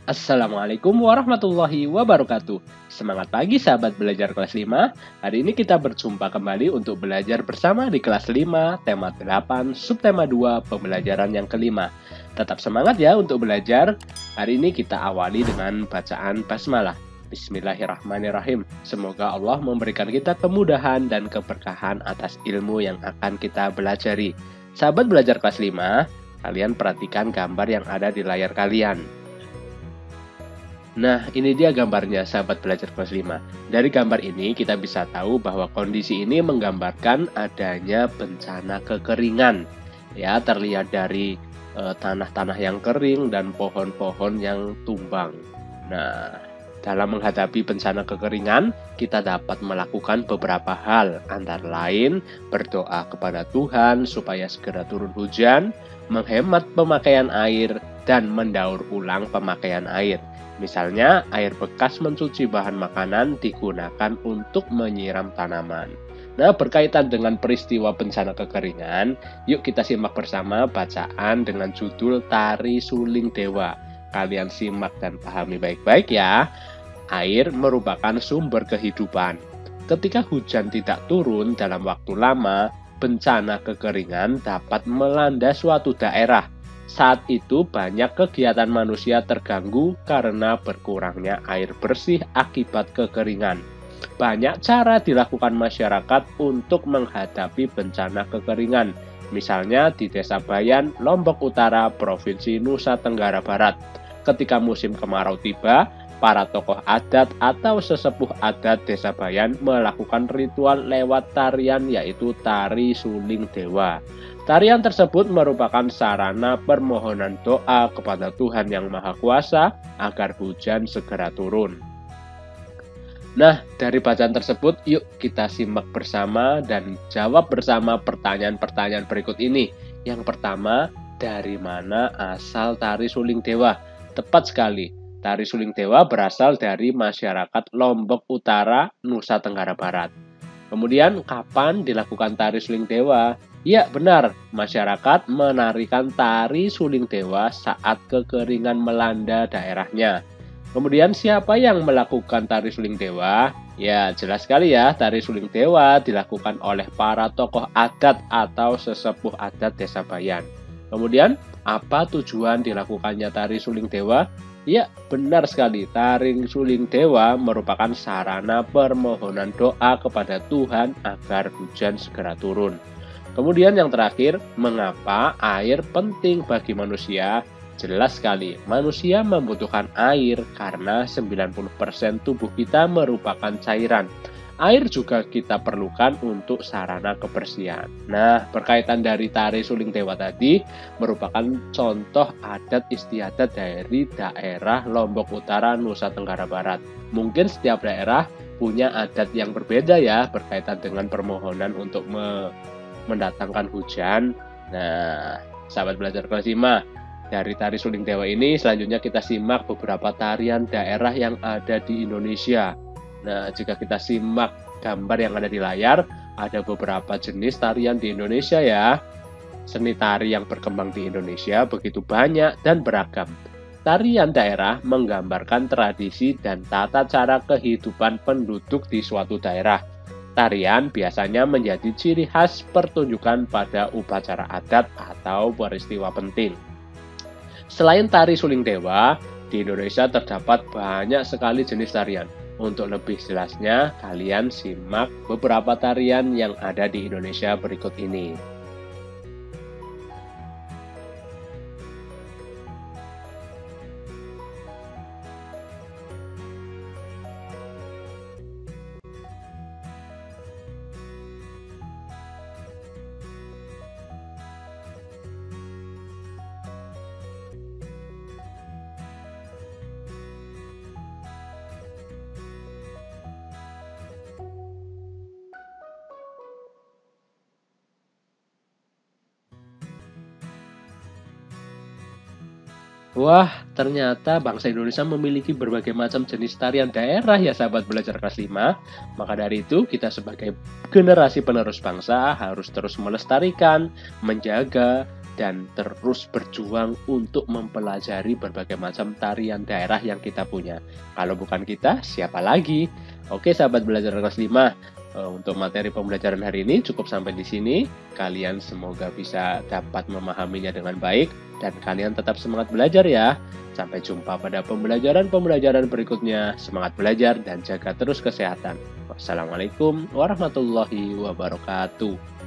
Assalamualaikum warahmatullahi wabarakatuh. Semangat pagi sahabat belajar kelas 5. Hari ini kita berjumpa kembali untuk belajar bersama di kelas 5, tema 8, subtema 2, pembelajaran yang kelima. Tetap semangat ya untuk belajar. Hari ini kita awali dengan bacaan basmalah. Bismillahirrahmanirrahim. Semoga Allah memberikan kita kemudahan dan keberkahan atas ilmu yang akan kita belajari. Sahabat belajar kelas 5, kalian perhatikan gambar yang ada di layar kalian. Nah, ini dia gambarnya sahabat belajar kelas 5. Dari gambar ini kita bisa tahu bahwa kondisi ini menggambarkan adanya bencana kekeringan. Ya, terlihat dari tanah-tanah yang kering dan pohon-pohon yang tumbang. Nah, dalam menghadapi bencana kekeringan, kita dapat melakukan beberapa hal, antara lain berdoa kepada Tuhan supaya segera turun hujan, menghemat pemakaian air, dan mendaur ulang pemakaian air. Misalnya, air bekas mencuci bahan makanan digunakan untuk menyiram tanaman. Nah, berkaitan dengan peristiwa bencana kekeringan, yuk kita simak bersama bacaan dengan judul Tari Suling Dewa. Kalian simak dan pahami baik-baik ya. Air merupakan sumber kehidupan. Ketika hujan tidak turun dalam waktu lama, bencana kekeringan dapat melanda suatu daerah. Saat itu banyak kegiatan manusia terganggu karena berkurangnya air bersih akibat kekeringan. Banyak cara dilakukan masyarakat untuk menghadapi bencana kekeringan. Misalnya di Desa Bayan, Lombok Utara, Provinsi Nusa Tenggara Barat. Ketika musim kemarau tiba, para tokoh adat atau sesepuh adat Desa Bayan melakukan ritual lewat tarian yaitu Tari Suling Dewa. Tarian tersebut merupakan sarana permohonan doa kepada Tuhan Yang Maha Kuasa agar hujan segera turun. Nah, dari bacaan tersebut, yuk kita simak bersama dan jawab bersama pertanyaan-pertanyaan berikut ini. Yang pertama, dari mana asal Tari Suling Dewa? Tepat sekali, Tari Suling Dewa berasal dari masyarakat Lombok Utara, Nusa Tenggara Barat. Kemudian, kapan dilakukan Tari Suling Dewa? Ya, benar, masyarakat menarikan Tari Suling Dewa saat kekeringan melanda daerahnya. Kemudian, siapa yang melakukan Tari Suling Dewa? Ya, jelas sekali ya, Tari Suling Dewa dilakukan oleh para tokoh adat atau sesepuh adat Desa Bayan. Kemudian, apa tujuan dilakukannya Tari Suling Dewa? Ya, benar sekali, Tari Suling Dewa merupakan sarana permohonan doa kepada Tuhan agar hujan segera turun. Kemudian yang terakhir, mengapa air penting bagi manusia? Jelas sekali, manusia membutuhkan air karena 90% tubuh kita merupakan cairan. Air juga kita perlukan untuk sarana kebersihan. Nah, berkaitan dari Tari Suling Dewa tadi, merupakan contoh adat istiadat dari daerah Lombok Utara, Nusa Tenggara Barat. Mungkin setiap daerah punya adat yang berbeda ya, berkaitan dengan permohonan untuk mendatangkan hujan. Nah, sahabat belajar kelas 5, dari Tari Suling Dewa ini selanjutnya kita simak beberapa tarian daerah yang ada di Indonesia. Nah, jika kita simak gambar yang ada di layar, ada beberapa jenis tarian di Indonesia ya. Seni tari yang berkembang di Indonesia begitu banyak dan beragam. Tarian daerah menggambarkan tradisi dan tata cara kehidupan penduduk di suatu daerah. Tarian biasanya menjadi ciri khas pertunjukan pada upacara adat atau peristiwa penting. Selain Tari Suling Dewa, di Indonesia terdapat banyak sekali jenis tarian. Untuk lebih jelasnya, kalian simak beberapa tarian yang ada di Indonesia berikut ini. Wah, ternyata bangsa Indonesia memiliki berbagai macam jenis tarian daerah ya sahabat belajar kelas 5. Maka dari itu, kita sebagai generasi penerus bangsa harus terus melestarikan, menjaga, dan terus berjuang untuk mempelajari berbagai macam tarian daerah yang kita punya. Kalau bukan kita, siapa lagi? Oke, sahabat belajar kelas 5, untuk materi pembelajaran hari ini cukup sampai di sini. Kalian semoga bisa dapat memahaminya dengan baik dan kalian tetap semangat belajar ya. Sampai jumpa pada pembelajaran-pembelajaran berikutnya. Semangat belajar dan jaga terus kesehatan. Wassalamualaikum warahmatullahi wabarakatuh.